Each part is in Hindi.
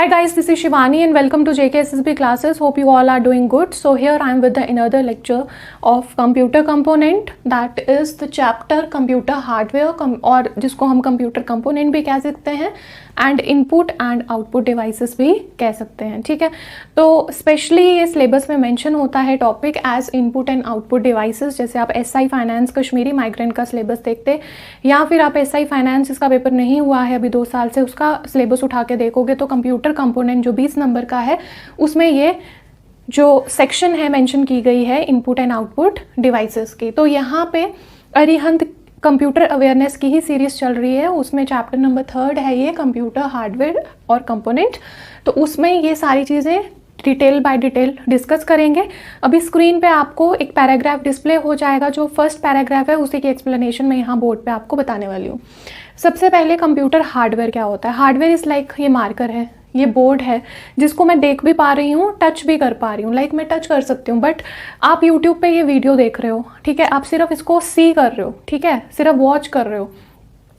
Hi guys, this is Shivani and welcome to JKSSB classes. Hope you all are doing good. So here I am with another lecture of computer component, that is the chapter computer hardware और जिसको हम computer component भी कह सकते हैं and input and output devices भी कह सकते हैं. ठीक है, तो स्पेशली ये सिलेबस में मेंशन होता है topic as input and output devices. जैसे आप एसआई फाइनेंस कश्मीरी माइग्रेंट का सिलेबस देखते या फिर आप एसआई फाइनेंस जिसका पेपर नहीं हुआ है अभी 2 साल से उसका सिलेबस उठा के देखोगे तो कंप्यूटर कंपोनेंट जो 20 नंबर का है उसमें ये जो सेक्शन है मेंशन की गई है इनपुट एंड आउटपुट डिवाइसेस की. तो यहाँ पे अरिहंत कंप्यूटर अवेयरनेस की ही सीरीज़ चल रही है, उसमें चैप्टर नंबर 3 है ये कंप्यूटर हार्डवेयर और कंपोनेंट. तो उसमें ये सारी चीज़ें डिटेल बाय डिटेल डिस्कस करेंगे. अभी स्क्रीन पे आपको एक पैराग्राफ डिस्प्ले हो जाएगा, जो फर्स्ट पैराग्राफ है उसी की एक्सप्लेनेशन मैं यहाँ बोर्ड पे आपको बताने वाली हूँ. सबसे पहले कंप्यूटर हार्डवेयर क्या होता है. हार्डवेयर इज़ लाइक ये मार्कर है, ये बोर्ड है जिसको मैं देख भी पा रही हूँ, टच भी कर पा रही हूँ. लाइक मैं टच कर सकती हूँ, बट आप यूट्यूब पे ये वीडियो देख रहे हो, ठीक है, आप सिर्फ इसको सी कर रहे हो, ठीक है, सिर्फ वॉच कर रहे हो,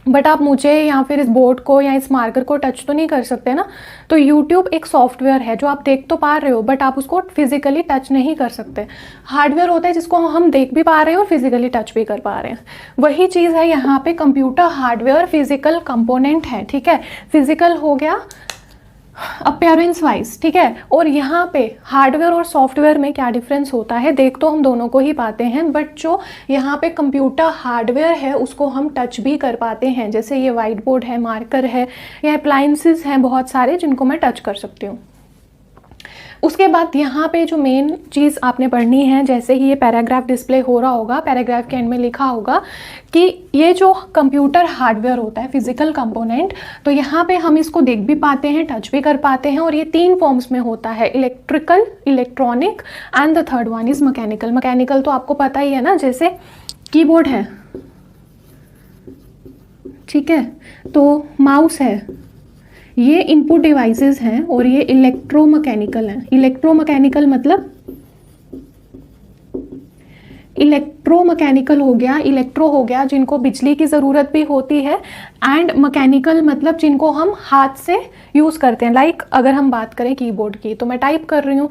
बट आप मुझे या फिर इस बोर्ड को या इस मार्कर को टच तो नहीं कर सकते ना. तो यूट्यूब एक सॉफ्टवेयर है जो आप देख तो पा रहे हो बट आप उसको फिजिकली टच नहीं कर सकते. हार्डवेयर होता है जिसको हम देख भी पा रहे हैं और फिजिकली टच भी कर पा रहे हैं. वही चीज़ है यहाँ पे कंप्यूटर हार्डवेयर फिजिकल कंपोनेंट है. ठीक है, फिजिकल हो गया अपीयरेंस वाइज, ठीक है. और यहाँ पे हार्डवेयर और सॉफ्टवेयर में क्या डिफरेंस होता है, देख तो हम दोनों को ही पाते हैं बट जो यहाँ पे कंप्यूटर हार्डवेयर है उसको हम टच भी कर पाते हैं. जैसे ये वाइट बोर्ड है, मार्कर है, या अप्लायंसेस हैं बहुत सारे जिनको मैं टच कर सकती हूँ. उसके बाद यहाँ पे जो मेन चीज़ आपने पढ़नी है, जैसे ही ये पैराग्राफ डिस्प्ले हो रहा होगा, पैराग्राफ के एंड में लिखा होगा कि ये जो कंप्यूटर हार्डवेयर होता है फिजिकल कंपोनेंट, तो यहाँ पे हम इसको देख भी पाते हैं, टच भी कर पाते हैं. और ये 3 फॉर्म्स में होता है, electrical, electronic and the third one is mechanical. Mechanical तो आपको पता ही है ना, जैसे कीबोर्ड है, ठीक है, तो माउस है, ये इनपुट डिवाइसेस हैं. और ये इलेक्ट्रोमैकेनिकल हैं. इलेक्ट्रोमैकेनिकल मतलब इलेक्ट्रोमैकेनिकल हो गया, इलेक्ट्रो हो गया जिनको बिजली की ज़रूरत भी होती है, एंड मैकेनिकल मतलब जिनको हम हाथ से यूज़ करते हैं. लाइक अगर हम बात करें कीबोर्ड की, तो मैं टाइप कर रही हूँ,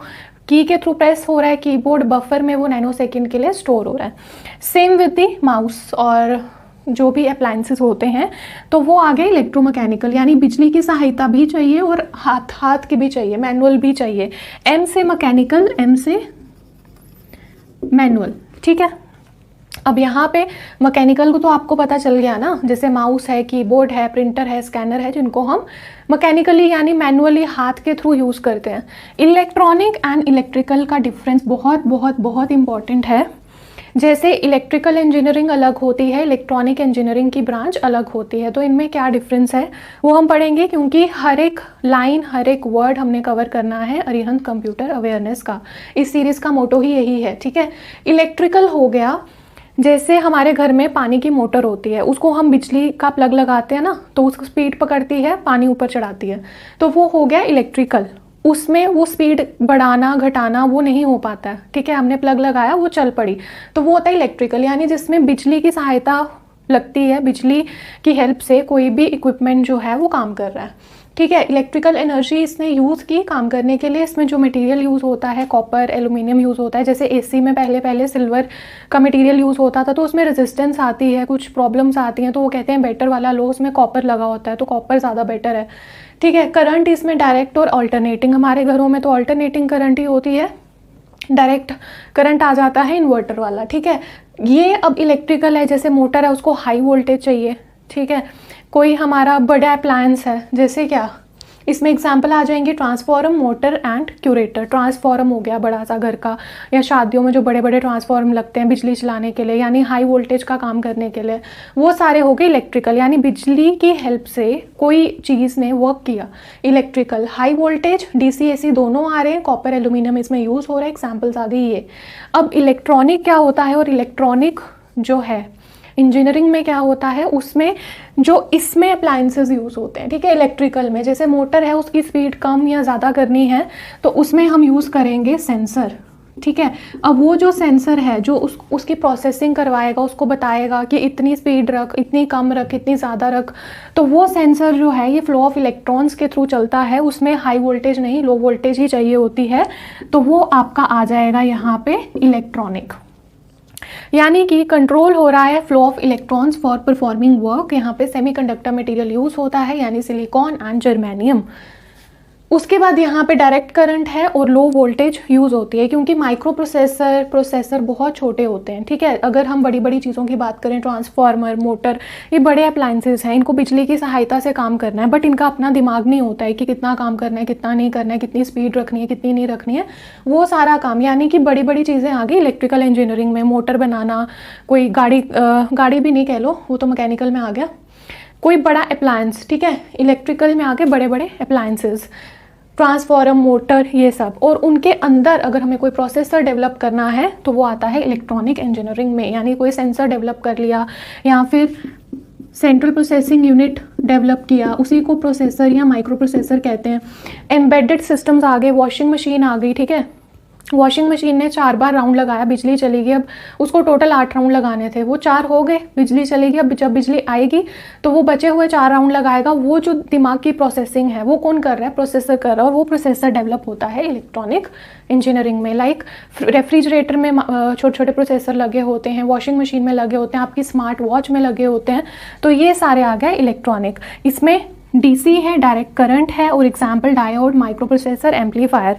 की के थ्रू प्रेस हो रहा है कीबोर्ड, बफर में वो नैनो सेकेंड के लिए स्टोर हो रहा है. सेम विद दी माउस और जो भी अप्लायंसेस होते हैं, तो वो आगे इलेक्ट्रोमैकेनिकल, यानी बिजली की सहायता भी चाहिए और हाथ की भी चाहिए, मैनुअल भी चाहिए. एम से मैकेनिकल, एम से मैनुअल. ठीक है, अब यहाँ पे मैकेनिकल को तो आपको पता चल गया ना, जैसे माउस है, कीबोर्ड है, प्रिंटर है, स्कैनर है, जिनको हम मैकेनिकली यानी मैनुअली हाथ के थ्रू यूज़ करते हैं. इलेक्ट्रॉनिक एंड इलेक्ट्रिकल का डिफरेंस बहुत बहुत बहुत इंपॉर्टेंट है. जैसे इलेक्ट्रिकल इंजीनियरिंग अलग होती है, इलेक्ट्रॉनिक इंजीनियरिंग की ब्रांच अलग होती है, तो इनमें क्या डिफरेंस है वो हम पढ़ेंगे, क्योंकि हर एक लाइन, हर एक वर्ड हमने कवर करना है अरिहंत कंप्यूटर अवेयरनेस का. इस सीरीज़ का मोटो ही यही है. ठीक है, इलेक्ट्रिकल हो गया, जैसे हमारे घर में पानी की मोटर होती है, उसको हम बिजली का प्लग लगाते हैं ना, तो उसको स्पीड पकड़ती है, पानी ऊपर चढ़ाती है, तो वो हो गया इलेक्ट्रिकल. उसमें वो स्पीड बढ़ाना घटाना वो नहीं हो पाता है. ठीक है, हमने प्लग लगाया, वो चल पड़ी, तो वो होता है इलेक्ट्रिकल, यानी जिसमें बिजली की सहायता लगती है, बिजली की हेल्प से कोई भी इक्विपमेंट जो है वो काम कर रहा है. ठीक है, इलेक्ट्रिकल एनर्जी इसने यूज़ की काम करने के लिए. इसमें जो मटेरियल यूज़ होता है, कॉपर, एल्यूमिनियम यूज़ होता है. जैसे एसी में पहले सिल्वर का मटेरियल यूज़ होता था, तो उसमें रेजिस्टेंस आती है, कुछ प्रॉब्लम्स आती हैं, तो वो कहते हैं बेटर वाला लो, उसमें कॉपर लगा होता है, तो कॉपर ज़्यादा बेटर है. ठीक है, करंट इसमें डायरेक्ट और अल्टरनेटिंग, हमारे घरों में तो अल्टरनेटिंग करंट ही होती है, डायरेक्ट करंट आ जाता है इन्वर्टर वाला. ठीक है, ये अब इलेक्ट्रिकल है, जैसे मोटर है उसको हाई वोल्टेज चाहिए. ठीक है, कोई हमारा बड़ा अप्लायंस है, जैसे क्या इसमें एग्जाम्पल आ जाएंगे transform, motor and curator. Transform हो गया बड़ा सा घर का, या शादियों में जो बड़े बड़े ट्रांसफॉर्म लगते हैं बिजली चलाने के लिए, यानी हाई वोल्टेज का काम करने के लिए, वो सारे हो गए इलेक्ट्रिकल, यानी बिजली की हेल्प से कोई चीज़ ने वर्क किया. Electrical, high voltage, DC AC दोनों आ रहे हैं, कॉपर एल्यूमिनियम इसमें यूज़ हो रहा है, एग्जाम्पल्स आ गई ये. अब इलेक्ट्रॉनिक क्या होता है, और इलेक्ट्रॉनिक जो है इंजीनियरिंग में क्या होता है, उसमें जो इसमें अप्लायंसेस यूज़ होते हैं. ठीक है, इलेक्ट्रिकल में जैसे मोटर है, उसकी स्पीड कम या ज़्यादा करनी है तो उसमें हम यूज़ करेंगे सेंसर. ठीक है। अब वो जो सेंसर है जो उसकी प्रोसेसिंग करवाएगा, उसको बताएगा कि इतनी स्पीड रख, इतनी कम रख, इतनी ज़्यादा रख। तो वो सेंसर जो है ये फ्लो ऑफ इलेक्ट्रॉन्स के थ्रू चलता है, उसमें हाई वोल्टेज नहीं, लो वोल्टेज ही चाहिए होती है। तो वो आपका आ जाएगा यहाँ पे इलेक्ट्रॉनिक, यानी कि कंट्रोल हो रहा है flow of electrons for performing work. यहाँ पे सेमीकंडक्टर मटेरियल यूज़ होता है, यानी सिलिकॉन एंड जर्मेनियम। उसके बाद यहाँ पे डायरेक्ट करंट है और लो वोल्टेज यूज़ होती है, क्योंकि माइक्रो प्रोसेसर बहुत छोटे होते हैं, ठीक है। अगर हम बड़ी बड़ी चीज़ों की बात करें, ट्रांसफार्मर, मोटर, ये बड़े अप्लाइंसेस हैं, इनको बिजली की सहायता से काम करना है, बट इनका अपना दिमाग नहीं होता है कि कितना काम करना है, कितना नहीं करना है, कितनी स्पीड रखनी है, कितनी नहीं रखनी है, वो सारा काम। यानी कि बड़ी बड़ी चीज़ें आ गई इलेक्ट्रिकल इंजीनियरिंग में, मोटर बनाना, कोई गाड़ी भी नहीं कह लो, वो तो मैकेनिकल में आ गया, कोई बड़ा अप्लायंस, ठीक है, इलेक्ट्रिकल में आ गए बड़े बड़े अप्लायंसेस, ट्रांसफार्मर, मोटर, ये सब। और उनके अंदर अगर हमें कोई प्रोसेसर डेवलप करना है तो वो आता है इलेक्ट्रॉनिक इंजीनियरिंग में, यानी कोई सेंसर डेवलप कर लिया या फिर सेंट्रल प्रोसेसिंग यूनिट डेवलप किया, उसी को प्रोसेसर या माइक्रो प्रोसेसर कहते हैं। एम्बेडेड सिस्टम्स आ गए, वॉशिंग मशीन आ गई, ठीक है। वॉशिंग मशीन ने 4 बार राउंड लगाया, बिजली चली गई, अब उसको टोटल 8 राउंड लगाने थे, वो 4 हो गए, बिजली चली गई। अब जब बिजली आएगी तो वो बचे हुए 4 राउंड लगाएगा। वो जो दिमाग की प्रोसेसिंग है वो कौन कर रहा है? प्रोसेसर कर रहा है, और वो प्रोसेसर डेवलप होता है इलेक्ट्रॉनिक इंजीनियरिंग में। लाइक रेफ्रिजरेटर में छोटे छोटे प्रोसेसर लगे होते हैं, वॉशिंग मशीन में लगे होते हैं, आपकी स्मार्ट वॉच में लगे होते हैं। तो ये सारे आ गए इलेक्ट्रॉनिक। इसमें डीसी है, डायरेक्ट करंट है, और example diode, micro processor, amplifier,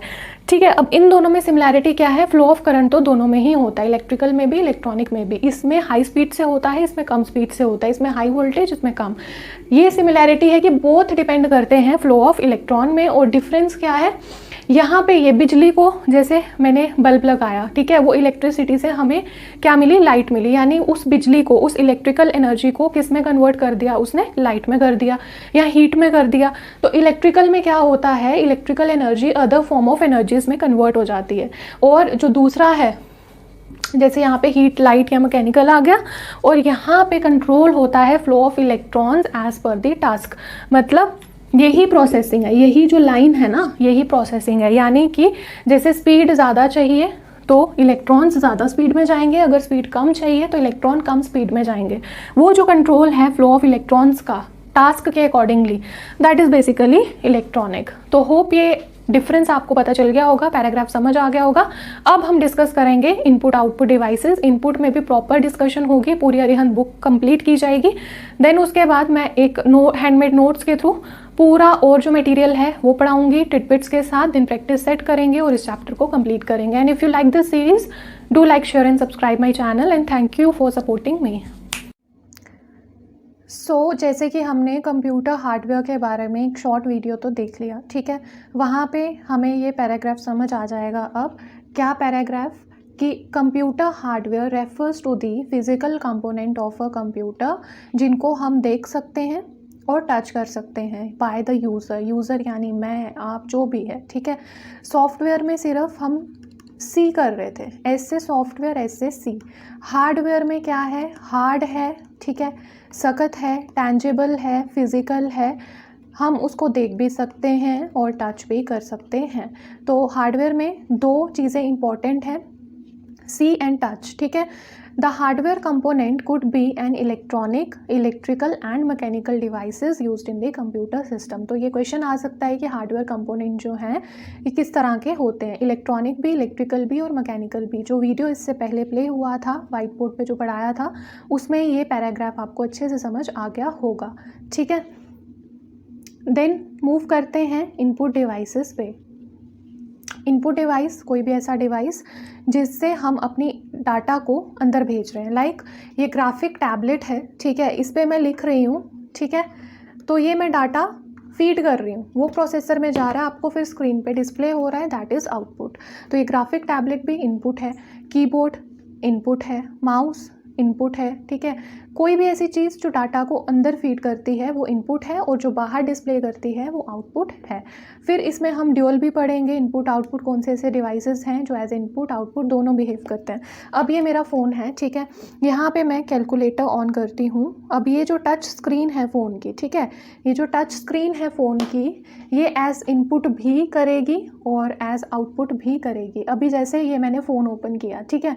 ठीक है। अब इन दोनों में सिमिलैरिटी क्या है? फ्लो ऑफ करंट तो दोनों में ही होता है, इलेक्ट्रिकल में भी, इलेक्ट्रॉनिक में भी। इसमें हाई स्पीड से होता है, इसमें कम स्पीड से होता है, इसमें हाई वोल्टेज, इसमें कम। ये सिमिलैरिटी है कि बोथ डिपेंड करते हैं फ्लो ऑफ इलेक्ट्रॉन में। और डिफरेंस क्या है? यहाँ पे ये बिजली को, जैसे मैंने बल्ब लगाया, ठीक है, वो इलेक्ट्रिसिटी से हमें क्या मिली? लाइट मिली। यानी उस बिजली को, उस इलेक्ट्रिकल एनर्जी को किस में कन्वर्ट कर दिया? उसने लाइट में कर दिया या हीट में कर दिया। तो इलेक्ट्रिकल में क्या होता है? Electrical energy other form of energies में कन्वर्ट हो जाती है। और जो दूसरा है, जैसे यहाँ पे हीट, लाइट या मैकेनिकल आ गया, और यहाँ पे कंट्रोल होता है flow of electrons as per the task. मतलब यही प्रोसेसिंग है, यही जो लाइन है ना, यही प्रोसेसिंग है। यानी कि जैसे स्पीड ज़्यादा चाहिए तो इलेक्ट्रॉन्स ज़्यादा स्पीड में जाएंगे, अगर स्पीड कम चाहिए तो इलेक्ट्रॉन कम स्पीड में जाएंगे। वो जो कंट्रोल है फ्लो ऑफ इलेक्ट्रॉन्स का टास्क के accordingly, that is basically electronic. तो होप ये डिफरेंस आपको पता चल गया होगा, पैराग्राफ समझ आ गया होगा। अब हम डिस्कस करेंगे इनपुट आउटपुट डिवाइसेस। इनपुट में भी प्रॉपर डिस्कशन होगी, पूरी अरिहंत बुक कंप्लीट की जाएगी। देन उसके बाद मैं एक हैंडमेड नोट्स के थ्रू पूरा और जो मटेरियल है वो पढ़ाऊंगी टिटबिट्स के साथ। दिन प्रैक्टिस सेट करेंगे और इस चैप्टर को कंप्लीट करेंगे। And if you like this series, do like, share and subscribe my channel, and thank you for supporting me. So जैसे कि हमने कंप्यूटर हार्डवेयर के बारे में एक शॉर्ट वीडियो तो देख लिया, ठीक है। वहाँ पे हमें ये पैराग्राफ समझ आ जाएगा। अब क्या पैराग्राफ? कि computer hardware refers to the physical component of a computer, जिनको हम देख सकते हैं और टच कर सकते हैं बाय द यूज़र। यूज़र यानी मैं, आप, जो भी है, ठीक है। सॉफ्टवेयर में सिर्फ हम सी कर रहे थे, एस से सॉफ्टवेयर, एस से सी। हार्डवेयर में क्या है? हार्ड है, ठीक है, सख्त है, टैंजिबल है, फिज़िकल है, हम उसको देख भी सकते हैं और टच भी कर सकते हैं। तो हार्डवेयर में 2 चीज़ें इंपॉर्टेंट हैं, सी एंड टच, ठीक है। The hardware component could be an electronic, electrical and mechanical devices used in the computer system. तो ये क्वेश्चन आ सकता है कि हार्डवेयर कंपोनेंट जो हैं ये किस तरह के होते हैं, इलेक्ट्रॉनिक भी, इलेक्ट्रिकल भी और मैकेनिकल भी। जो वीडियो इससे पहले प्ले हुआ था, वाइट बोर्ड पे जो पढ़ाया था, उसमें ये पैराग्राफ आपको अच्छे से समझ आ गया होगा, ठीक है। देन मूव करते हैं इनपुट डिवाइसेस पे। इनपुट डिवाइस कोई भी ऐसा डिवाइस जिससे हम अपनी डाटा को अंदर भेज रहे हैं। लाइक ये ग्राफिक टैबलेट है, ठीक है, इस पर मैं लिख रही हूँ, ठीक है। तो ये मैं डाटा फीड कर रही हूँ, वो प्रोसेसर में जा रहा है, आपको फिर स्क्रीन पे डिस्प्ले हो रहा है, दैट इज़ आउटपुट। तो ये ग्राफिक टैबलेट भी इनपुट है, कीबोर्ड इनपुट है, माउस इनपुट है, ठीक है। कोई भी ऐसी चीज़ जो डाटा को अंदर फीड करती है वो इनपुट है, और जो बाहर डिस्प्ले करती है वो आउटपुट है। फिर इसमें हम ड्यूअल भी पढ़ेंगे, इनपुट आउटपुट कौन से ऐसे डिवाइसेस हैं जो एज इनपुट आउटपुट दोनों बिहेव करते हैं। अब ये मेरा फ़ोन है, ठीक है। यहाँ पे मैं कैलकुलेटर ऑन करती हूँ। अब ये जो टच स्क्रीन है फ़ोन की, ठीक है, ये जो टच स्क्रीन है फ़ोन की, ये एज इनपुट भी करेगी और एज आउटपुट भी करेगी। अभी जैसे ये मैंने फ़ोन ओपन किया, ठीक है,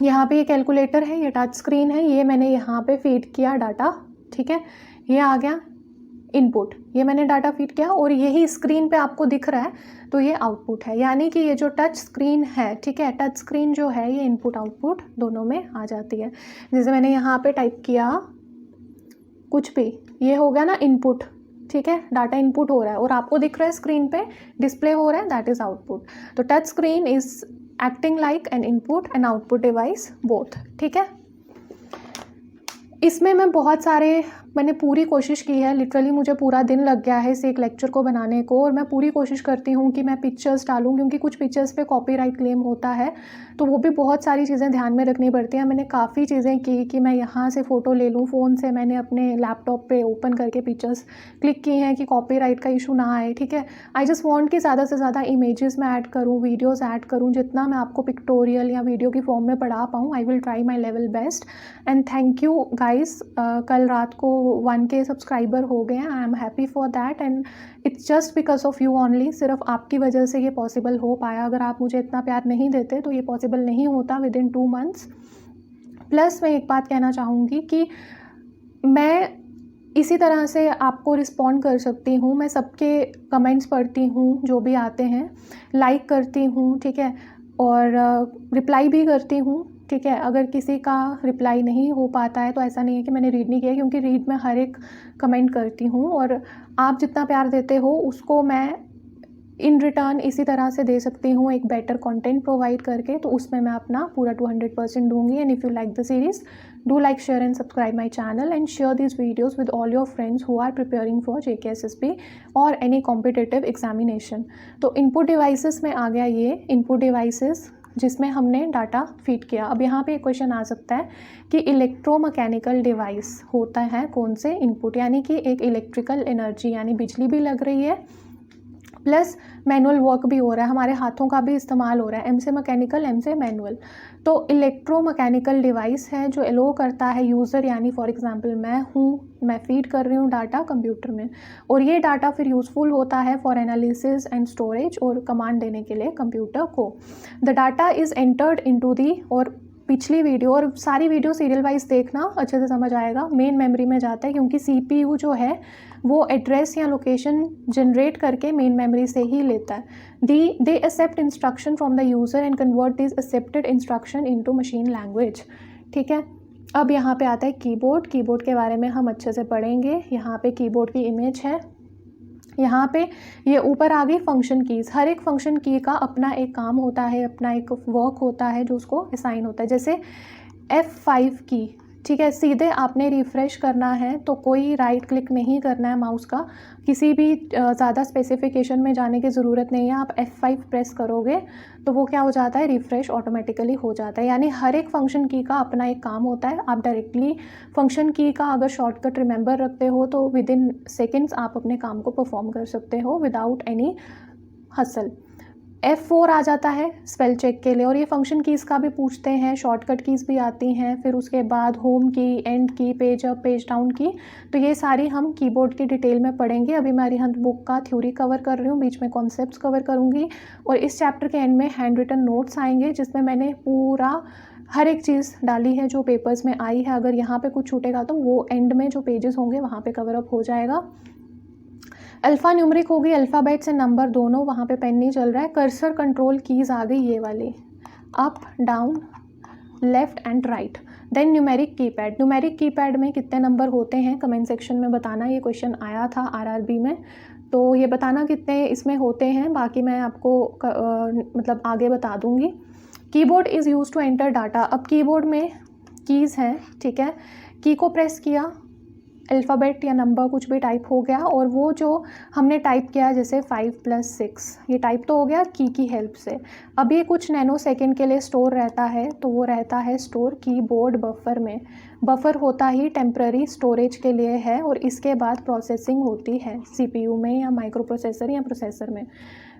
यहाँ पे ये कैलकुलेटर है, ये टच स्क्रीन है, ये मैंने यहाँ पे फीड किया डाटा, ठीक है, ये आ गया इनपुट, ये मैंने डाटा फीड किया और यही स्क्रीन पे आपको दिख रहा है, तो ये आउटपुट है। यानी कि ये जो टच स्क्रीन है, ठीक है, टच स्क्रीन जो है ये इनपुट आउटपुट दोनों में आ जाती है। जैसे मैंने यहाँ पे टाइप किया कुछ भी, ये हो गया ना इनपुट, ठीक है, डाटा इनपुट हो रहा है और आपको दिख रहा है स्क्रीन पे डिस्प्ले हो रहा है, दैट इज़ आउटपुट। तो touch screen is acting like an input and output device both, ठीक है। इसमें मैंने पूरी कोशिश की है, लिटरली मुझे पूरा दिन लग गया है इस एक लेक्चर को बनाने को, और मैं पूरी कोशिश करती हूँ कि मैं पिक्चर्स डालूँ, क्योंकि कुछ पिक्चर्स पे कॉपीराइट क्लेम होता है, तो वो भी बहुत सारी चीज़ें ध्यान में रखनी पड़ती हैं। मैंने काफ़ी चीज़ें की कि मैं यहाँ से फ़ोटो ले लूँ, फ़ोन से मैंने अपने लैपटॉप पे ओपन करके पिक्चर्स क्लिक की हैं कि कॉपीराइट का इशू ना आए, ठीक है। आई जस्ट वांट कि ज़्यादा से ज़्यादा इमेजेस मैं ऐड करूँ, वीडियोज़ ऐड करूँ, जितना मैं आपको पिक्टोरियल या वीडियो की फॉर्म में पढ़ा पाऊँ। I will try my level best and thank you guys. कल रात को 1K सब्सक्राइबर हो गए हैं, I am happy for that and it's just because of you only. सिर्फ आपकी वजह से ये पॉसिबल हो पाया। अगर आप मुझे इतना प्यार नहीं देते तो ये पॉसिबल नहीं होता विद इन 2 months। प्लस मैं एक बात कहना चाहूँगी कि मैं इसी तरह से आपको रिस्पॉन्ड कर सकती हूँ, मैं सबके कमेंट्स पढ़ती हूँ जो भी आते हैं, लाइक करती हूँ, ठीक है, और रिप्लाई भी करती हूँ, ठीक है। अगर किसी का रिप्लाई नहीं हो पाता है तो ऐसा नहीं है कि मैंने रीड नहीं किया, क्योंकि रीड मैं हर एक कमेंट करती हूँ और आप जितना प्यार देते हो उसको मैं इन रिटर्न इसी तरह से दे सकती हूँ, एक बेटर कंटेंट प्रोवाइड करके। तो उसमें मैं अपना पूरा 200% दूंगी। And if you like the series, do like, share and subscribe my channel and share this videos with all your friends who are preparing for JKSSB और एनी कॉम्पिटिटिव एग्जामिनेशन। तो इनपुट डिवाइसेस में आ गया ये इनपुट डिवाइसेस जिसमें हमने डाटा फीड किया। अब यहाँ पे एक क्वेश्चन आ सकता है कि इलेक्ट्रोमैकेनिकल डिवाइस होता है कौन से इनपुट, यानी कि एक इलेक्ट्रिकल एनर्जी यानी बिजली भी लग रही है, प्लस मैनुअल वर्क भी हो रहा है, हमारे हाथों का भी इस्तेमाल हो रहा है, M से मैकेनिकल, M से मैनुअल। तो इलेक्ट्रोमैकेनिकल डिवाइस है जो एलो करता है यूज़र, यानी फॉर एग्जांपल मैं फीड कर रही हूँ डाटा कंप्यूटर में, और ये डाटा फिर यूज़फुल होता है फॉर एनालिसिस एंड स्टोरेज और कमांड देने के लिए कंप्यूटर को। The data is entered into the, और पिछली वीडियो और सारी वीडियो सीरियल वाइज देखना, अच्छे से समझ आएगा, मेन मेमोरी में जाता है, क्योंकि CPU जो है वो एड्रेस या लोकेशन जनरेट करके मेन मेमोरी से ही लेता है। They accept instruction from the user and convert this accepted instruction into machine language, ठीक है। अब यहाँ पे आता है कीबोर्ड के बारे में हम अच्छे से पढ़ेंगे। यहाँ पे कीबोर्ड की इमेज है, यहाँ पे ये ऊपर आ गई फंक्शन कीज़। हर एक फंक्शन की का अपना एक काम होता है, अपना एक वर्क होता है जो उसको असाइन होता है। जैसे F5 की, ठीक है, सीधे आपने रिफ़्रेश करना है तो कोई राइट क्लिक नहीं करना है माउस का, किसी भी ज़्यादा स्पेसिफिकेशन में जाने की ज़रूरत नहीं है। आप F5 प्रेस करोगे तो वो क्या हो जाता है, रिफ़्रेश ऑटोमेटिकली हो जाता है। यानी हर एक फंक्शन की का अपना एक काम होता है। आप डायरेक्टली फंक्शन की का अगर शॉर्टकट रिमेंबर रखते हो तो विद इन सेकेंड्स आप अपने काम को परफॉर्म कर सकते हो विदाउट एनी हसल। F4 आ जाता है स्पेल चेक के लिए, और ये फंक्शन कीज़ का भी पूछते हैं, शॉर्टकट कीज़ भी आती हैं। फिर उसके बाद होम की, एंड की, पेज अप, पेज डाउन की, तो ये सारी हम कीबोर्ड की डिटेल में पढ़ेंगे। अभी मैं अरिहंत बुक का थ्योरी कवर कर रही हूँ, बीच में कॉन्सेप्ट्स कवर करूँगी, और इस चैप्टर के एंड में हैंड रिटन नोट्स आएंगे जिसमें मैंने पूरा हर एक चीज़ डाली है जो पेपर्स में आई है। अगर यहाँ पर कुछ छूटेगा तो वो एंड में जो पेजेस होंगे वहाँ पर कवर अप हो जाएगा। अल्फ़ा न्यूमरिक होगी, अल्फ़ाबेट्स एंड नंबर दोनों, वहाँ पे पेन नहीं चल रहा है। कर्सर कंट्रोल कीज़ आ गई ये वाली, up, down, left and right. Then numeric keypad में कितने नंबर होते हैं कमेंट सेक्शन में बताना। ये क्वेश्चन आया था RRB में, तो ये बताना कितने इसमें होते हैं, बाकी मैं आपको मतलब आगे बता दूँगी। Keyboard is use to enter data. अब कीबोर्ड में कीज़ हैं, ठीक है, की को प्रेस किया, अल्फ़ाबेट या नंबर कुछ भी टाइप हो गया, और वो जो हमने टाइप किया जैसे 5+6 ये टाइप तो हो गया की हेल्प से। अब ये कुछ नैनो सेकेंड के लिए स्टोर रहता है, तो वो रहता है स्टोर कीबोर्ड बफर में। बफर होता ही टेम्प्ररी स्टोरेज के लिए है, और इसके बाद प्रोसेसिंग होती है CPU में या माइक्रो प्रोसेसर या प्रोसेसर में।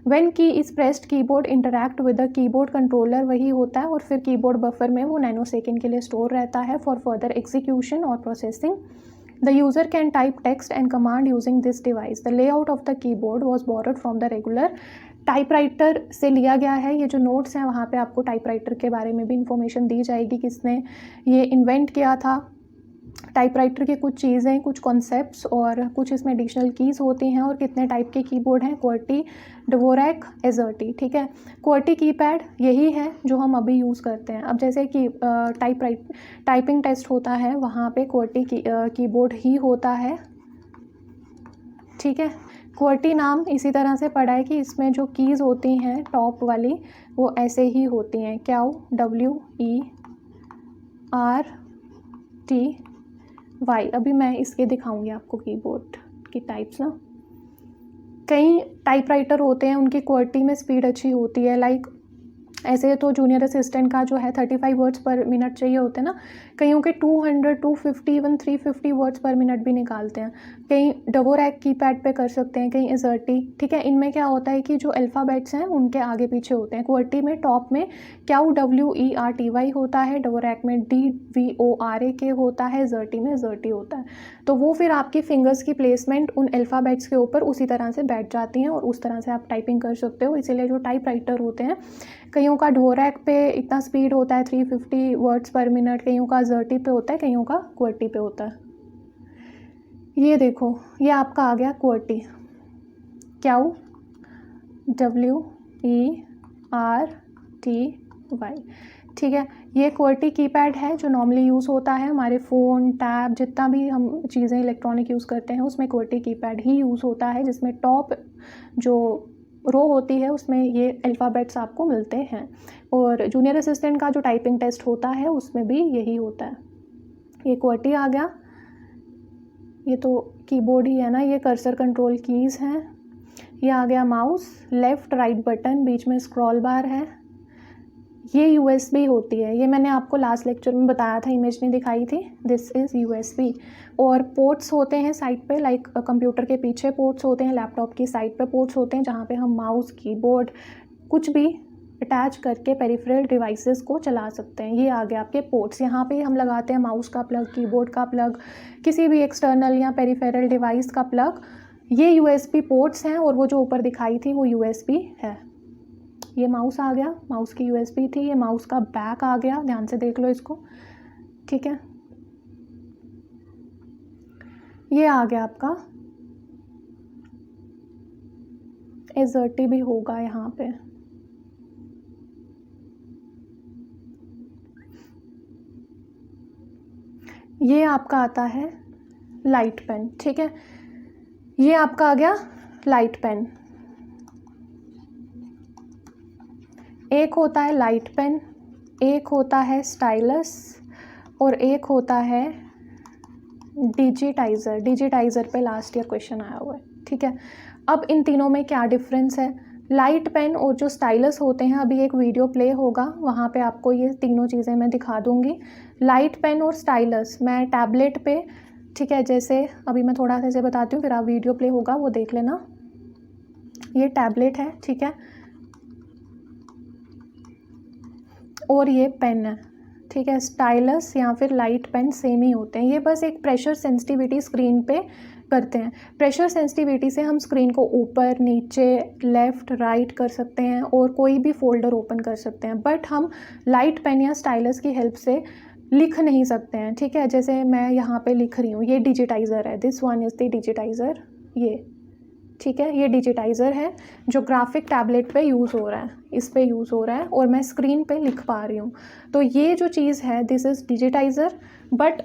व्हेन की is pressed keyboard interact with the keyboard controller वही होता है, और फिर कीबोर्ड बफर में वो नैनो सेकेंड के लिए स्टोर रहता है फॉर फर्दर एग्जीक्यूशन और processing. The user can type text and command using this device. The layout of the keyboard was borrowed from the regular typewriter से लिया गया है। ये जो नोट्स हैं वहाँ पे आपको टाइपराइटर के बारे में भी इंफॉर्मेशन दी जाएगी, किसने ये इन्वेंट किया था, टाइपराइटर की कुछ चीज़ें, कुछ कॉन्सेप्ट्स, और कुछ इसमें एडिशनल कीज़ होती हैं, और कितने टाइप के कीबोर्ड हैं, QWERTY, डवोरैक, एजर्टी। ठीक है, QWERTY कीपैड यही है जो हम अभी यूज़ करते हैं। अब जैसे कि टाइपिंग टेस्ट होता है वहाँ पे QWERTY कीबोर्ड ही होता है। ठीक है, QWERTY नाम इसी तरह से पढ़ा है कि इसमें जो कीज़ होती हैं टॉप वाली वो ऐसे ही होती हैं, QWERTY। अभी मैं इसके दिखाऊंगी आपको कीबोर्ड की टाइप्स ना। कई टाइपराइटर होते हैं उनकी QWERTY में स्पीड अच्छी होती है, लाइक ऐसे तो जूनियर असिस्टेंट का जो है 35 वर्ड्स पर मिनट चाहिए होते हैं ना, कईयों के 200, 250, इवन 350 वर्ड्स पर मिनट भी निकालते हैं। कई डवोरैक कीपैड पे कर सकते हैं, कहीं एजर्टी। ठीक है, इनमें क्या होता है कि जो अल्फ़ाबेट्स हैं उनके आगे पीछे होते हैं। QWERTY में टॉप में QWERTY होता है, डवोरैक में DVORAK होता है, एजर्टी में एजर्टी होता है। तो वो फिर आपकी फिंगर्स की प्लेसमेंट उन अल्फ़ाबेट्स के ऊपर उसी तरह से बैठ जाती हैं, और उस तरह से आप टाइपिंग कर सकते हो। इसीलिए जो टाइपराइटर होते हैं, कईयों का डवोरैक पे इतना स्पीड होता है 350 वर्ड्स पर मिनट, कईयों का एजर्टी पे होता है, कईयों का QWERTY पे होता है। ये देखो, ये आपका आ गया QWERTY, QWERTY। ठीक है, ये QWERTY कीपैड है जो नॉर्मली यूज़ होता है हमारे फ़ोन, टैब, जितना भी हम चीज़ें इलेक्ट्रॉनिक यूज़ करते हैं उसमें QWERTY कीपैड ही यूज़ होता है, जिसमें टॉप जो रो होती है उसमें ये अल्फ़ाबेट्स आपको मिलते हैं। और जूनियर असिस्टेंट का जो टाइपिंग टेस्ट होता है उसमें भी यही होता है। ये QWERTY आ गया, ये तो कीबोर्ड ही है ना, ये कर्सर कंट्रोल कीज़ हैं। ये आ गया माउस, लेफ़्ट राइट बटन, बीच में स्क्रॉल बार है। ये USB होती है, ये मैंने आपको लास्ट लेक्चर में बताया था, इमेज नहीं दिखाई थी, दिस इज़ USB। और पोर्ट्स होते हैं साइड पे, लाइक कंप्यूटर के पीछे पोर्ट्स होते हैं, लैपटॉप की साइड पे पोर्ट्स होते हैं जहाँ पे हम माउस, कीबोर्ड कुछ भी अटैच करके पेरिफेरल डिवाइसेस को चला सकते हैं। ये आ गया आपके पोर्ट्स, यहाँ पे हम लगाते हैं माउस का प्लग, कीबोर्ड का प्लग, किसी भी एक्सटर्नल या पेरिफेरल डिवाइस का प्लग। ये USB पोर्ट्स हैं, और वो जो ऊपर दिखाई थी वो USB है। ये माउस आ गया, माउस की USB थी, ये माउस का बैक आ गया, ध्यान से देख लो इसको। ठीक है, ये आ गया आपका एजर्टी भी होगा यहाँ पे। ये आपका आता है लाइट पेन। ठीक है, ये आपका आ गया लाइट पेन। एक होता है लाइट पेन, एक होता है स्टाइलस, और एक होता है डिजिटाइज़र। डिजिटाइज़र पे लास्ट ईयर क्वेश्चन आया हुआ है। ठीक है, अब इन तीनों में क्या डिफरेंस है? लाइट पेन और जो स्टाइलस होते हैं, अभी एक वीडियो प्ले होगा वहाँ पे आपको ये तीनों चीज़ें मैं दिखा दूँगी। लाइट पेन और स्टाइलस मैं टैबलेट पे, ठीक है, जैसे अभी मैं थोड़ा सा ऐसे बताती हूँ, फिर आप वीडियो प्ले होगा वो देख लेना। ये टैबलेट है, ठीक है, और ये पेन है। ठीक है, स्टाइलस या फिर लाइट पेन सेम ही होते हैं, ये बस एक प्रेशर सेंसिटिविटी स्क्रीन पे करते हैं। प्रेशर सेंसिटिविटी से हम स्क्रीन को ऊपर, नीचे, लेफ़्ट, राइट कर सकते हैं, और कोई भी फोल्डर ओपन कर सकते हैं, बट हम लाइट पेन या स्टाइलस की हेल्प से लिख नहीं सकते हैं। ठीक है, जैसे मैं यहाँ पे लिख रही हूँ, ये डिजिटाइज़र है, this one is the digitiser, ये। ठीक है, ये डिजिटाइज़र है जो ग्राफिक टैबलेट पे यूज़ हो रहा है, इस पे यूज़ हो रहा है, और मैं स्क्रीन पे लिख पा रही हूँ। तो ये जो चीज़ है, this is digitiser, but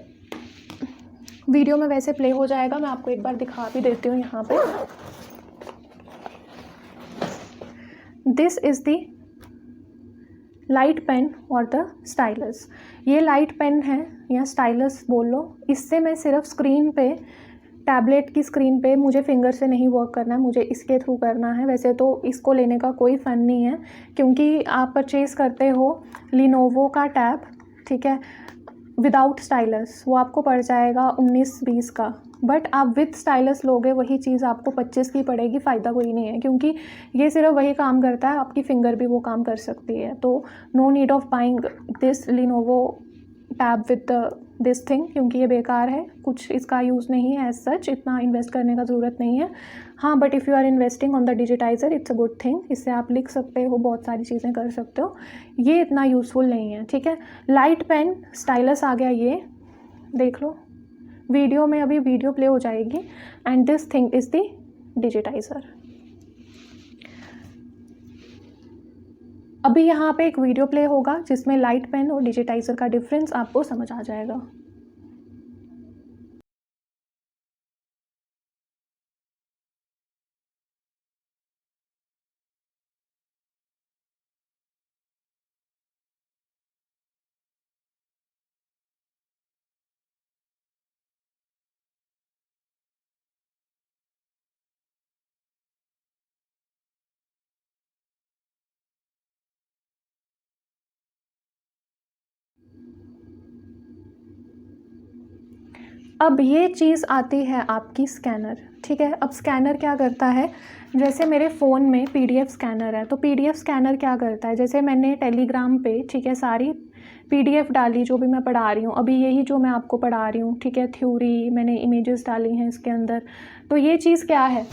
video में वैसे प्ले हो जाएगा, मैं आपको एक बार दिखा भी देती हूँ यहाँ पे। This is the light pen और द स्टाइलस। ये लाइट पेन है या स्टाइलस बोल लो, इससे मैं सिर्फ स्क्रीन पे, टैबलेट की स्क्रीन पे मुझे फिंगर से नहीं वर्क करना है, मुझे इसके थ्रू करना है। वैसे तो इसको लेने का कोई फ़न नहीं है, क्योंकि आप परचेज़ करते हो लिनोवो का टैब, ठीक है, विदाउट स्टाइलस, वो आपको पड़ जाएगा 19-20 का। बट आप विद स्टाइलस लोगे, वही चीज़ आपको 25 की पड़ेगी। फ़ायदा कोई नहीं है, क्योंकि ये सिर्फ वही काम करता है, आपकी फ़िंगर भी वो काम कर सकती है। तो no need of buying this Lenovo tab with this thing, क्योंकि ये बेकार है, कुछ इसका यूज़ नहीं है एज सच, इतना इन्वेस्ट करने का ज़रूरत नहीं है। हाँ, but if you are investing on the digitiser, it's a good thing. इससे आप लिख सकते हो, बहुत सारी चीज़ें कर सकते हो। ये इतना यूज़फुल नहीं है, ठीक है। लाइट पेन स्टाइलस आ गया, ये देख लो वीडियो में, अभी वीडियो प्ले हो जाएगी। And this thing is the digitiser. अभी यहाँ पे एक वीडियो प्ले होगा जिसमें लाइट पेन और डिजिटाइज़र का डिफरेंस आपको समझ आ जाएगा। अब ये चीज़ आती है आपकी स्कैनर, ठीक है। अब स्कैनर क्या करता है, जैसे मेरे फ़ोन में पीडीएफ स्कैनर है, तो पीडीएफ स्कैनर क्या करता है, जैसे मैंने टेलीग्राम पे, ठीक है, सारी पीडीएफ डाली जो भी मैं पढ़ा रही हूँ, अभी यही जो मैं आपको पढ़ा रही हूँ, ठीक है, थ्योरी, मैंने इमेजेस डाली हैं इसके अंदर। तो ये चीज़ क्या है,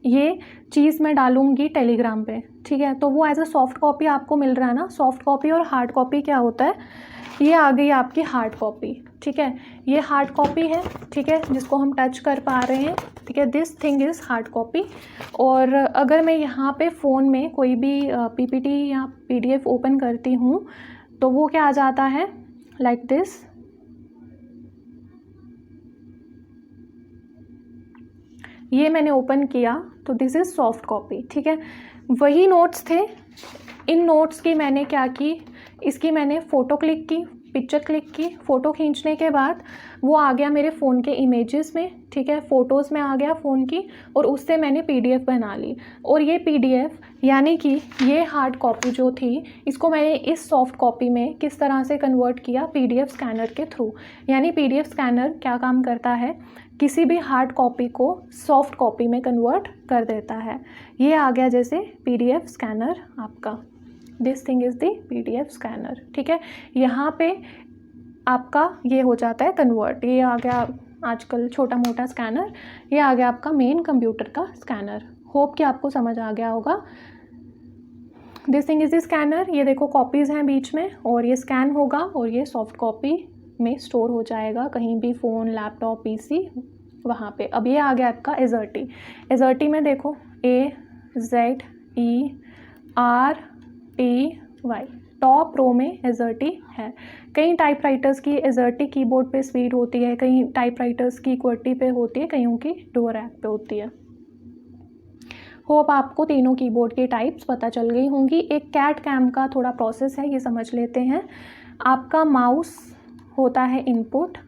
ये चीज़ मैं डालूँगी टेलीग्राम पे, ठीक है। तो वो एज अ सॉफ्ट कॉपी आपको मिल रहा है ना। सॉफ्ट कॉपी और हार्ड कॉपी क्या होता है, ये आ गई आपकी हार्ड कॉपी, ठीक है। ये हार्ड कॉपी है, ठीक है, जिसको हम टच कर पा रहे हैं, ठीक है। This thing is hard copy. और अगर मैं यहाँ पे फ़ोन में कोई भी पीपीटी या पीडीएफ ओपन करती हूँ, तो वो क्या आ जाता है, लाइक दिस। ये मैंने ओपन किया तो दिस इज़ सॉफ्ट कॉपी, ठीक है। वही नोट्स थे, इन नोट्स की मैंने क्या की, इसकी मैंने फ़ोटो क्लिक की, पिक्चर क्लिक की। फ़ोटो खींचने के बाद वो आ गया मेरे फ़ोन के इमेजेस में, ठीक है, फ़ोटोज़ में आ गया फ़ोन की, और उससे मैंने पीडीएफ बना ली। और ये पीडीएफ यानी कि ये हार्ड कॉपी जो थी, इसको मैंने इस सॉफ्ट कॉपी में किस तरह से कन्वर्ट किया, पीडीएफ स्कैनर के थ्रू। यानी पीडीएफ स्कैनर क्या काम करता है, किसी भी हार्ड कॉपी को सॉफ्ट कॉपी में कन्वर्ट कर देता है। ये आ गया जैसे पीडीएफ स्कैनर आपका, this thing is the PDF scanner, ठीक है। यहाँ पे आपका ये हो जाता है कन्वर्ट। ये आ गया आजकल छोटा मोटा स्कैनर, ये आ गया आपका मेन कंप्यूटर का स्कैनर। होप कि आपको समझ आ गया होगा। This thing is the scanner. ये देखो कॉपीज़ हैं बीच में, और ये स्कैन होगा और ये सॉफ्ट कॉपी में स्टोर हो जाएगा कहीं भी, फ़ोन, लैपटॉप, पीसी, वहाँ पे। अब ये आ गया आपका एजर्टी। एजर्टी में देखो AZERTY, टॉप रो में एजर्टी है। कई टाइपराइटर्स की एजर्टी कीबोर्ड पे स्पीड होती है, कई टाइपराइटर्स की QWERTY पे होती है, कईयों की डोरैक पे होती है। होप आपको तीनों कीबोर्ड की टाइप्स पता चल गई होंगी। एक कैट कैम का थोड़ा प्रोसेस है, ये समझ लेते हैं। आपका माउस होता है इनपुट,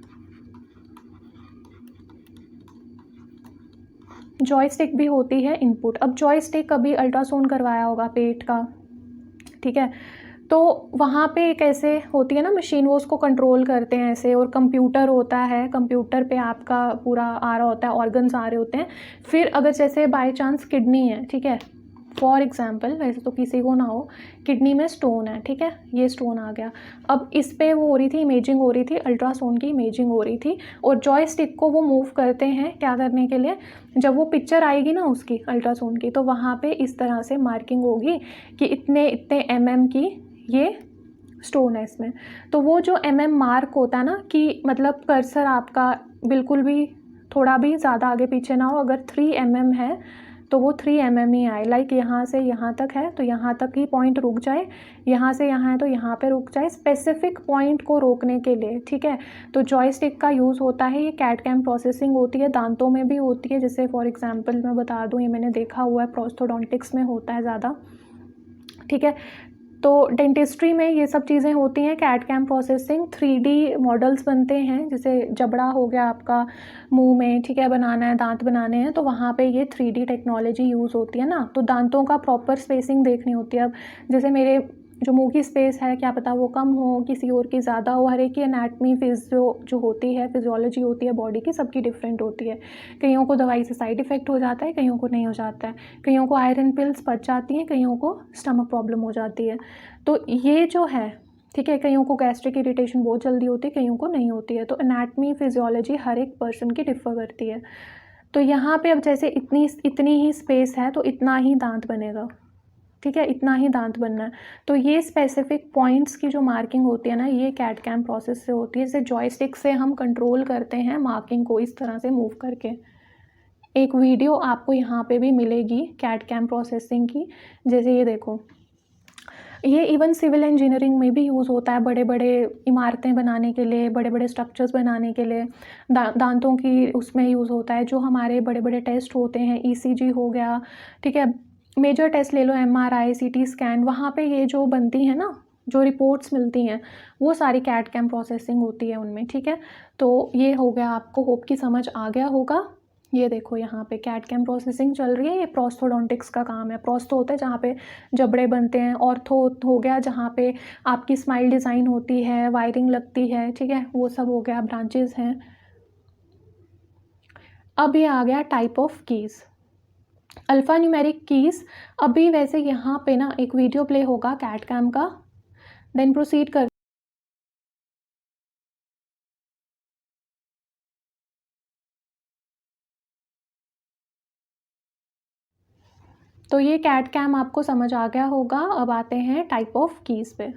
जॉयस्टिक भी होती है इनपुट। अब जॉयस्टिक कभी अल्ट्रासाउंड करवाया होगा पेट का, ठीक है, तो वहाँ पे एक ऐसे होती है ना मशीन, वो उसको कंट्रोल करते हैं ऐसे। और कंप्यूटर होता है, कंप्यूटर पे आपका पूरा आ रहा होता है, ऑर्गन्स आ रहे होते हैं। फिर अगर जैसे बाय चांस किडनी है, ठीक है, फॉर एग्जांपल, वैसे तो किसी को ना हो, किडनी में स्टोन है, ठीक है, ये स्टोन आ गया। अब इस पे वो हो रही थी, इमेजिंग हो रही थी, अल्ट्रासाउंड की इमेजिंग हो रही थी, और जॉयस्टिक को वो मूव करते हैं क्या करने के लिए, जब वो पिक्चर आएगी ना उसकी अल्ट्रासाउंड की, तो वहाँ पे इस तरह से मार्किंग होगी कि इतने इतने mm की ये स्टोन है इसमें। तो वो जो mm मार्क होता है ना, कि मतलब कर्सर आपका बिल्कुल भी थोड़ा भी ज़्यादा आगे पीछे ना हो, अगर 3 mm है तो वो 3 mm ही आए। लाइक यहाँ से यहाँ तक है तो यहाँ तक ही पॉइंट रुक जाए, यहाँ से यहाँ है तो यहाँ पे रुक जाए, स्पेसिफिक पॉइंट को रोकने के लिए, ठीक है। तो जॉयस्टिक का यूज़ होता है। ये कैट कैम प्रोसेसिंग होती है, दांतों में भी होती है। जैसे फॉर एग्जांपल मैं बता दूँ, ये मैंने देखा हुआ है, प्रोस्थोडोंटिक्स में होता है ज़्यादा, ठीक है। तो डेंटिस्ट्री में ये सब चीज़ें होती हैं, CAD cam processing, 3D models बनते हैं, जैसे जबड़ा हो गया आपका मुंह में, ठीक है, बनाना है, दांत बनाने हैं, तो वहाँ पे ये 3D टेक्नोलॉजी यूज़ होती है ना, तो दांतों का प्रॉपर स्पेसिंग देखनी होती है। अब जैसे मेरे जो मुंह की स्पेस है, क्या पता वो कम हो, किसी और की ज़्यादा हो, हर एक की एनाटमी जो होती है, फिजियोलॉजी होती है बॉडी की, सबकी डिफरेंट होती है। कईयों को दवाई से साइड इफ़ेक्ट हो जाता है, कईयों को नहीं हो जाता है, कईयों को आयरन पिल्स पच जाती हैं, कईयों को स्टमक प्रॉब्लम हो जाती है। तो ये जो है, ठीक है, कईयों को गैस्ट्रिक इरिटेशन बहुत जल्दी होती है, कईयों को नहीं होती है। तो एनाटमी फिजियोलॉजी हर एक पर्सन की डिफ़र करती है। तो यहाँ पे अब जैसे इतनी ही स्पेस है तो इतना ही दांत बनेगा, ठीक है, इतना ही दांत बनना है। तो ये स्पेसिफिक पॉइंट्स की जो मार्किंग होती है ना, ये कैड कैम प्रोसेस से होती है। जैसे जॉयस्टिक से हम कंट्रोल करते हैं मार्किंग को इस तरह से मूव करके। एक वीडियो आपको यहाँ पे भी मिलेगी कैड कैम प्रोसेसिंग की, जैसे ये देखो, ये इवन सिविल इंजीनियरिंग में भी यूज़ होता है, बड़े बड़े इमारतें बनाने के लिए, बड़े बड़े स्ट्रक्चर्स बनाने के लिए दांतों की उसमें यूज़ होता है। जो हमारे बड़े बड़े टेस्ट होते हैं, ECG हो गया, ठीक है, मेजर टेस्ट ले लो, MRI, CT स्कैन, वहाँ पे ये जो बनती हैं ना, जो रिपोर्ट्स मिलती हैं, वो सारी कैड कैम प्रोसेसिंग होती है उनमें, ठीक है। तो ये हो गया, आपको होप की समझ आ गया होगा। ये देखो यहाँ पे कैड कैम प्रोसेसिंग चल रही है, ये प्रोस्थोडोंटिक्स का काम है। प्रोस्थो होता है जहाँ पे जबड़े बनते हैं, ऑर्थो हो गया जहाँ पे आपकी स्माइल डिज़ाइन होती है, वायरिंग लगती है, ठीक है, वो सब हो गया, ब्रांचेस हैं। अब ये आ गया type of keys, alpha numeric keys. अभी वैसे यहाँ पे ना एक वीडियो प्ले होगा कैड कैम का, देन प्रोसीड कर। तो ये कैड कैम आपको समझ आ गया होगा। अब आते हैं टाइप ऑफ कीज़ पे।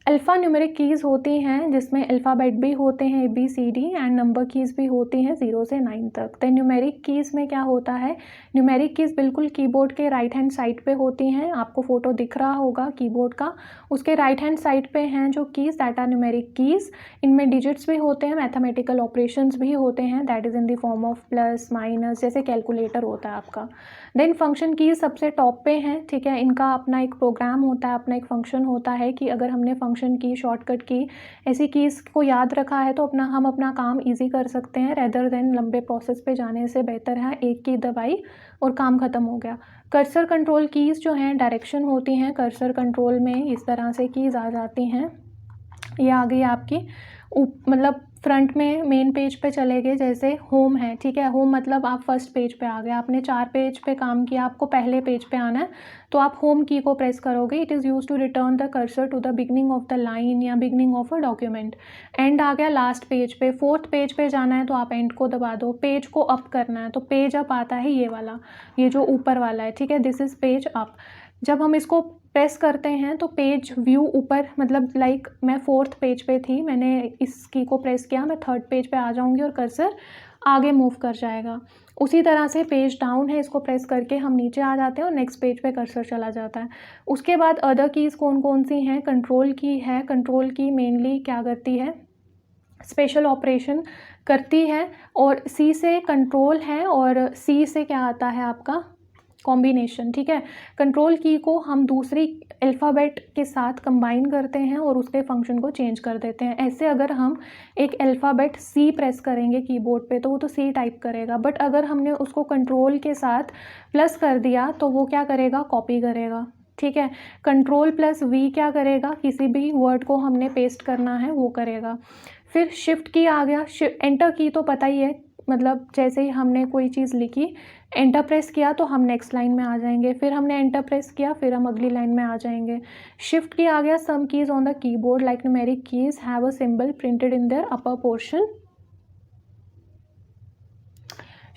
अल्फ़ा न्यूमेरिक कीज़ होती हैं जिसमें अल्फ़ाबेट भी होते हैं ABCD एंड नंबर कीज़ भी होती हैं 0 से 9 तक। तो न्यूमेरिक कीज़ में क्या होता है, न्यूमेरिक कीज़ बिल्कुल कीबोर्ड के राइट हैंड साइड पे होती हैं, आपको फ़ोटो दिख रहा होगा कीबोर्ड का, उसके राइट हैंड साइड पे हैं जो keys, that are numeric keys. इनमें डिजिट्स भी होते हैं, मैथमेटिकल ऑपरेशंस भी होते हैं, that is in the form of plus minus, जैसे कैलकुलेटर होता है आपका। देन फंक्शन कीज़ सबसे टॉप पे हैं, ठीक है, इनका अपना एक प्रोग्राम होता है, अपना एक फंक्शन होता है कि अगर हमने फंक्शन की, शॉर्टकट की, ऐसी कीज़ को याद रखा है तो हम अपना काम ईजी कर सकते हैं, रेदर देन लंबे प्रोसेस पे जाने से बेहतर है एक की दबाई और काम ख़त्म हो गया। कर्सर कंट्रोल कीज़ जो हैं डायरेक्शन होती हैं, कर्सर कंट्रोल में इस तरह से कीज़ आ जाती हैं। ये आ गई आपकी मतलब फ्रंट में मेन पेज पे चले गए, जैसे होम है, ठीक है, होम मतलब आप फर्स्ट पेज पे आ गए, आपने 4 पेज पे काम किया, आपको पहले पेज पे आना है, तो आप होम की को प्रेस करोगे। It is use to return the cursor to the beginning of the line या beginning of a document. And आ गया लास्ट पेज पे, 4th पेज पे जाना है तो आप एंड को दबा दो। पेज को अप करना है तो पेज अप आता है, ये वाला, ये जो ऊपर वाला है, ठीक है, दिस इज़ पेज अप। जब हम इसको प्रेस करते हैं तो पेज व्यू ऊपर, मतलब लाइक मैं 4th पेज पे थी, मैंने इस की को प्रेस किया, मैं 3rd पेज पे आ जाऊंगी और कर्सर आगे मूव कर जाएगा। उसी तरह से पेज डाउन है, इसको प्रेस करके हम नीचे आ जाते हैं और नेक्स्ट पेज पे कर्सर चला जाता है। उसके बाद अदर कीज़ कौन कौन सी हैं, कंट्रोल की है, कंट्रोल की मेनली क्या करती है, स्पेशल ऑपरेशन करती है, और C से कंट्रोल है और C से क्या आता है आपका कॉम्बिनेशन, ठीक है। कंट्रोल की को हम दूसरी अल्फ़ाबेट के साथ कंबाइन करते हैं और उसके फंक्शन को चेंज कर देते हैं। ऐसे अगर हम एक अल्फ़ाबेट C प्रेस करेंगे कीबोर्ड पे तो वो तो C टाइप करेगा, बट अगर हमने उसको कंट्रोल के साथ प्लस कर दिया तो वो क्या करेगा, कॉपी करेगा, ठीक है। कंट्रोल प्लस V क्या करेगा, किसी भी वर्ड को हमने पेस्ट करना है वो करेगा। फिर शिफ्ट की आ गया, एंटर की तो पता ही है, मतलब जैसे ही हमने कोई चीज़ लिखी, एंटर प्रेस किया तो हम नेक्स्ट लाइन में आ जाएंगे, फिर हमने एंटर प्रेस किया फिर हम अगली लाइन में आ जाएंगे। शिफ्ट की आ गया, some keys on the keyboard like numeric keys have a symbol printed in their upper portion.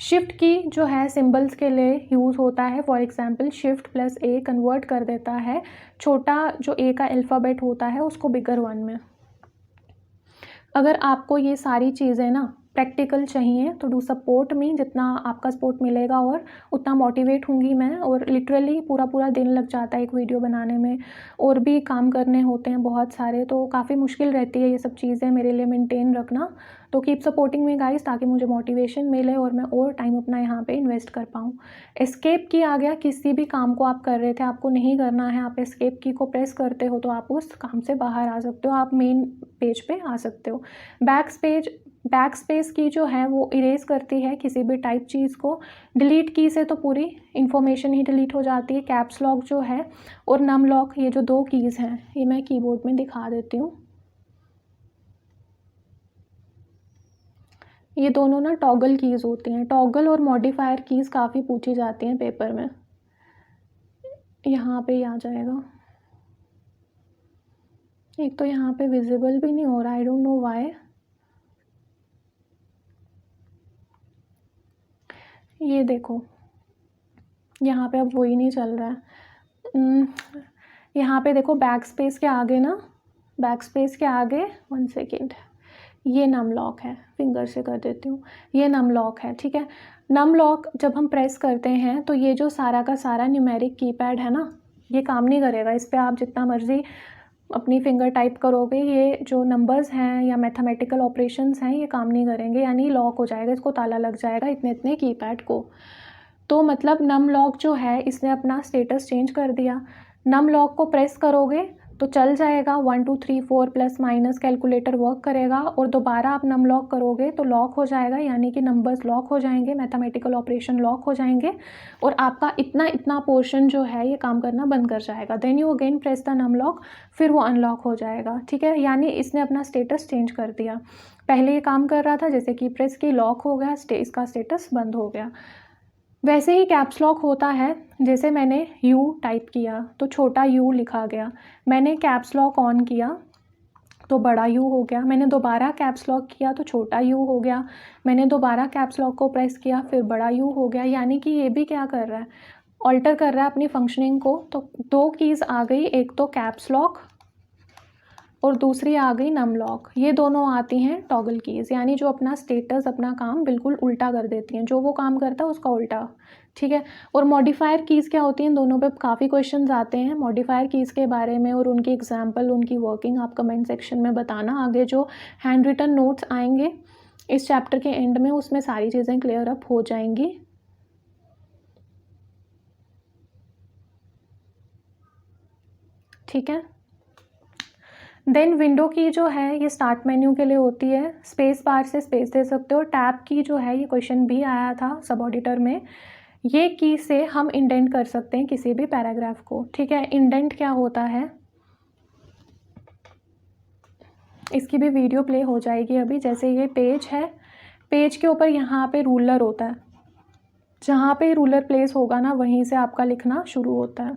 Shift key जो है सिंबल्स के लिए यूज़ होता है, for example shift plus A convert कर देता है छोटा जो A का अल्फ़ाबेट होता है उसको बिगर वन में। अगर आपको ये सारी चीज़ें ना प्रैक्टिकल चाहिए तो डू सपोर्ट मी, जितना आपका सपोर्ट मिलेगा और उतना मोटिवेट होंगी मैं। और लिटरली पूरा पूरा दिन लग जाता है एक वीडियो बनाने में, और भी काम करने होते हैं बहुत सारे, तो काफ़ी मुश्किल रहती है ये सब चीज़ें मेरे लिए मेंटेन रखना। तो कीप सपोर्टिंग मी गाइस, ताकि मुझे मोटिवेशन मिले और मैं और टाइम अपना यहाँ पे इन्वेस्ट कर पाऊँ। एस्केप की आ गया, किसी भी काम को आप कर रहे थे, आपको नहीं करना है, आप एस्केप की को प्रेस करते हो तो आप उस काम से बाहर आ सकते हो, आप मेन पेज पे आ सकते हो। बैक स्पेस की जो है वो इरेज करती है किसी भी टाइप चीज़ को। डिलीट की से तो पूरी इन्फॉर्मेशन ही डिलीट हो जाती है। कैप्स लॉक जो है और नम लॉक, ये जो दो कीज़ हैं, ये मैं कीबोर्ड में दिखा देती हूँ। ये दोनों ना टॉगल कीज़ होती हैं। टॉगल और मॉडिफायर कीज़ काफ़ी पूछी जाती हैं पेपर में। यहाँ पे ही आ जाएगा। एक तो यहाँ पे विजिबल भी नहीं हो रहा, आई डोंट नो व्हाई। ये देखो, यहाँ पे अब वही नहीं चल रहा है। यहाँ पे देखो बैक स्पेस के आगे ना, बैक स्पेस के आगे 1 सेकेंड, ये नम लॉक है, फिंगर से कर देती हूँ, ये नम लॉक है, ठीक है। नम लॉक जब हम प्रेस करते हैं तो ये जो सारा का सारा न्यूमेरिक कीपैड है ना, ये काम नहीं करेगा। इस पर आप जितना मर्जी अपनी फिंगर टाइप करोगे, ये जो नंबर्स हैं या मैथमेटिकल ऑपरेशंस हैं, ये काम नहीं करेंगे, यानी लॉक हो जाएगा, इसको ताला लग जाएगा इतने इतने कीपैड को। तो मतलब नम लॉक जो है इसने अपना स्टेटस चेंज कर दिया। नम लॉक को प्रेस करोगे तो चल जाएगा, 1 2 3 4 प्लस माइनस कैलकुलेटर वर्क करेगा, और दोबारा आप नम लॉक करोगे तो लॉक हो जाएगा, यानी कि नंबर्स लॉक हो जाएंगे, मैथमेटिकल ऑपरेशन लॉक हो जाएंगे, और आपका इतना इतना पोर्शन जो है ये काम करना बंद कर जाएगा। Then you again press the num lock, फिर वो अनलॉक हो जाएगा, ठीक है। यानी इसने अपना स्टेटस चेंज कर दिया। पहले ये काम कर रहा था, जैसे कि प्रेस की लॉक हो गया, इसका स्टेटस बंद हो गया। वैसे ही कैप्स लॉक होता है, जैसे मैंने U टाइप किया तो छोटा U लिखा गया, मैंने कैप्स लॉक ऑन किया तो बड़ा U हो गया, मैंने दोबारा कैप्स लॉक किया तो छोटा U हो गया, मैंने दोबारा कैप्स लॉक को प्रेस किया फिर बड़ा U हो गया। यानी कि ये भी क्या कर रहा है, ऑल्टर कर रहा है अपनी फंक्शनिंग को। तो दो कीज़ आ गई, एक तो कैप्स लॉक और दूसरी आ गई नम लॉक। ये दोनों आती हैं टॉगल कीज़, यानी जो अपना स्टेटस, अपना काम बिल्कुल उल्टा कर देती हैं, जो वो काम करता है उसका उल्टा, ठीक है। और मॉडिफायर कीज़ क्या होती हैं, दोनों पे काफ़ी क्वेश्चंस आते हैं मॉडिफायर कीज़ के बारे में, और उनकी एग्जांपल, उनकी वर्किंग आप कमेंट सेक्शन में बताना। आगे जो हैंड रिटन नोट्स आएंगे इस चैप्टर के एंड में, उसमें सारी चीज़ें क्लियर अप हो जाएंगी, ठीक है। देन विंडो की जो है ये स्टार्ट मेन्यू के लिए होती है, स्पेस बार से स्पेस दे सकते हो। टैब की जो है, ये क्वेश्चन भी आया था सब ऑडिटर में, ये की से हम इंडेंट कर सकते हैं किसी भी पैराग्राफ को, ठीक है। इंडेंट क्या होता है, इसकी भी वीडियो प्ले हो जाएगी अभी। जैसे ये पेज है, पेज के ऊपर यहाँ पे रूलर होता है, जहाँ पे रूलर प्लेस होगा ना वहीं से आपका लिखना शुरू होता है,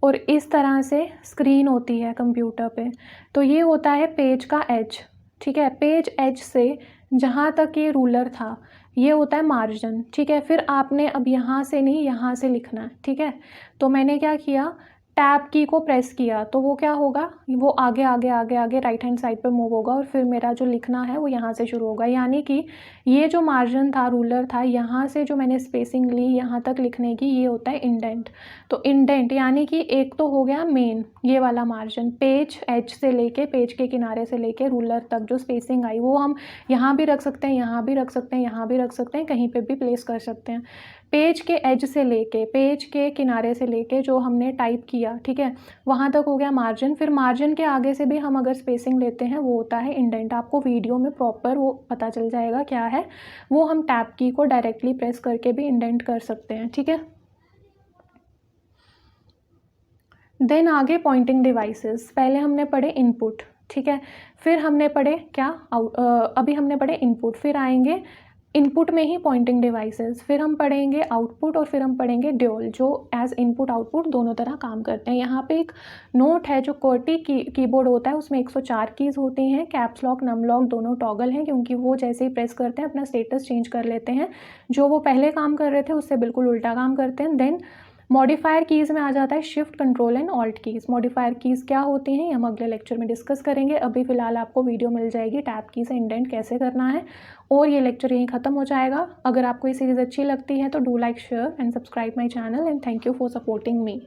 और इस तरह से स्क्रीन होती है कंप्यूटर पे। तो ये होता है पेज का एज, ठीक है। पेज एज से जहाँ तक ये रूलर था ये होता है मार्जिन, ठीक है। फिर आपने अब यहाँ से नहीं, यहाँ से लिखना है, ठीक है। तो मैंने क्या किया, टैब की को प्रेस किया तो वो क्या होगा, वो आगे आगे आगे आगे राइट हैंड साइड पे मूव होगा, और फिर मेरा जो लिखना है वो यहाँ से शुरू होगा। यानी कि ये जो मार्जिन था, रूलर था, यहाँ से जो मैंने स्पेसिंग ली यहाँ तक लिखने की, ये होता है इंडेंट। तो इंडेंट यानी कि एक तो हो गया मेन ये वाला मार्जिन, पेज एज से लेके, पेज के किनारे से लेके रूलर तक जो स्पेसिंग आई, वो हम यहाँ भी रख सकते हैं, यहाँ भी रख सकते हैं, यहाँ भी रख सकते हैं, कहीं पे भी प्लेस कर सकते हैं। पेज के एज से लेके, पेज के किनारे से लेके जो हमने टाइप किया, ठीक है, वहाँ तक हो गया मार्जिन। फिर मार्जिन के आगे से भी हम अगर स्पेसिंग लेते हैं वो होता है इंडेंट। आपको वीडियो में प्रॉपर वो पता चल जाएगा क्या है, वो हम टैब की को डायरेक्टली प्रेस करके भी इंडेंट कर सकते हैं, ठीक है। देन आगे पॉइंटिंग डिवाइसेस, पहले हमने पढ़े इनपुट, ठीक है, फिर हमने पढ़े क्या अभी हमने पढ़े इनपुट, फिर आएंगे इनपुट में ही पॉइंटिंग डिवाइसेस, फिर हम पढ़ेंगे आउटपुट, और फिर हम पढ़ेंगे ड्यूल, जो एज इनपुट आउटपुट दोनों तरह काम करते हैं। यहाँ पे एक नोट है, जो QWERTY कीबोर्ड होता है उसमें 104 कीज़ होती हैं, कैप्स लॉक नम लॉक दोनों टॉगल हैं, क्योंकि वो जैसे ही प्रेस करते हैं अपना स्टेटस चेंज कर लेते हैं, जो वो पहले काम कर रहे थे उससे बिल्कुल उल्टा काम करते हैं। देन मॉडिफायर कीज़ में आ जाता है shift, control and alt keys. Modifier keys क्या होती हैं ये हम अगले लेक्चर में डिस्कस करेंगे। अभी फ़िलहाल आपको वीडियो मिल जाएगी टैब की से इंडेंट कैसे करना है, और ये लेक्चर यहीं ख़त्म हो जाएगा। अगर आपको ये सीरीज़ अच्छी लगती है तो do like, share and subscribe my channel, and thank you for supporting me.